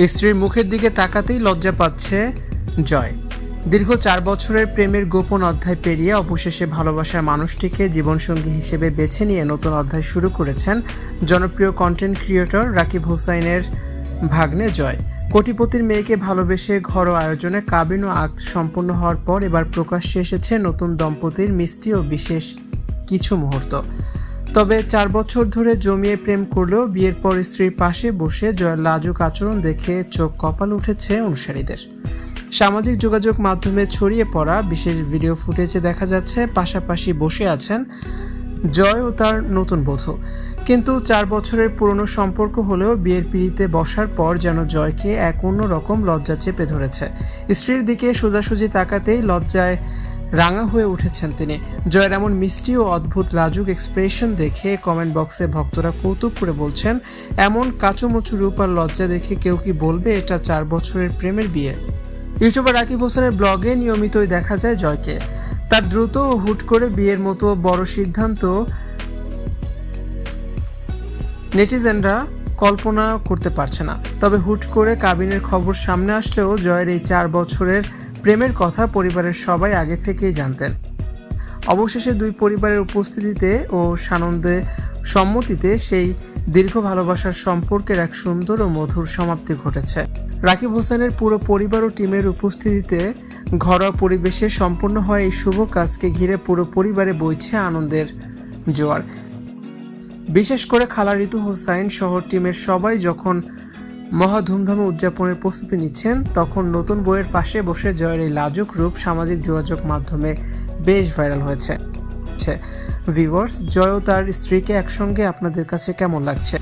স্ত্রীর মুখের দিকে তাকাতেই লজ্জা পাচ্ছে জয়। দীর্ঘ 4 বছরের প্রেমের গোপন অধ্যায় পেরিয়ে অবশেষে ভালোবাসার মানুষটিকে জীবনসঙ্গী হিসেবে বেছে নিয়ে নতুন অধ্যায় শুরু করেছেন জনপ্রিয় কন্টেন্ট ক্রিয়েটর রাকিব হোসাইনের ভাগ্নে জয়। কোটিপতির মেয়েকে ভালোবেসে ঘরোয়া আয়োজনে কাবিন ও আক্ত সম্পন্ন হওয়ার পর এবার প্রকাশ্যে এসেছে নতুন দম্পতির মিষ্টি ও বিশেষ কিছু মুহূর্ত। তবে 4 বছর ধরে জমিয়ে প্রেম করলেও বিয়ের পর স্ত্রীর পাশে বসে জয়ের লাজুক আচরণ দেখে চোখ কপাল উঠেছে অনুসারীদের। সামাজিক যোগাযোগ মাধ্যমে ছড়িয়ে পড়া বিশেষ ভিডিও ফুটেজে দেখা যাচ্ছে পাশাপাশি বসে আছেন জয় ও তার নতুন বধূ। কিন্তু 4 বছরের পুরনো সম্পর্ক হলেও বিয়ের পিঁড়িতে বসার পর যেন জয়কে এক অন্যরকম লজ্জা চেপে ধরেছে। স্ত্রীর দিকে সোজাসুজি তাকাতেই লজ্জায় রাঙা হয়ে উঠেছেন তিনি। জয়ের এমন মিষ্টি ও অদ্ভুত লাজুক এক্সপ্রেশন দেখে কমেন্ট বক্সে ভক্তরা কৌতুক করে বলছেন, এমন কাচুমুচু রূপ আর লজ্জা দেখে কেউ কি বলবে এটা 4 বছরের প্রেমের বিয়ে? ইউটিউবার রাকিব হোসেনের ব্লগে নিয়মিতই দেখা যায় জয়কে। তার দ্রুত ও হুট করে বিয়ের মতো বড় সিদ্ধান্ত নেটিজেনরা কল্পনা করতে পারছে না। তবে হুট করে কাবিনের খবর সামনে আসলেও জয়ের এই 4 বছরের প্রেমের কথা পরিবারের সবাই আগে থেকেই জানতেন। অবশেষে দুই পরিবারের উপস্থিতিতে ও সানন্দে সম্মতিতে সেই দীর্ঘ ভালোবাসার সম্পর্কের এক সুন্দর ও মধুর সমাপ্তি ঘটেছে। রাকিব হোসেনের পুরো পরিবার ও টিমের উপস্থিতিতে ঘরোয়া পরিবেশে সম্পন্ন হয় এই শুভ কাজকে ঘিরে পুরো পরিবারে বইছে আনন্দের জোয়ার। বিশেষ করে খালা ঋতু হোসাইন সহ টিমের সবাই যখন মহা ধুমধামে উদযাপনের প্রস্তুতি নিচ্ছেন, তখন নতুন বউয়ের পাশে বসে জয়ের এই লাজুক রূপ সামাজিক যোগাযোগ মাধ্যমে বেশ ভাইরাল হয়েছে। ভিউয়ার্স, জয় ও তার স্ত্রীকে একসঙ্গে আপনাদের কাছে কেমন লাগছে?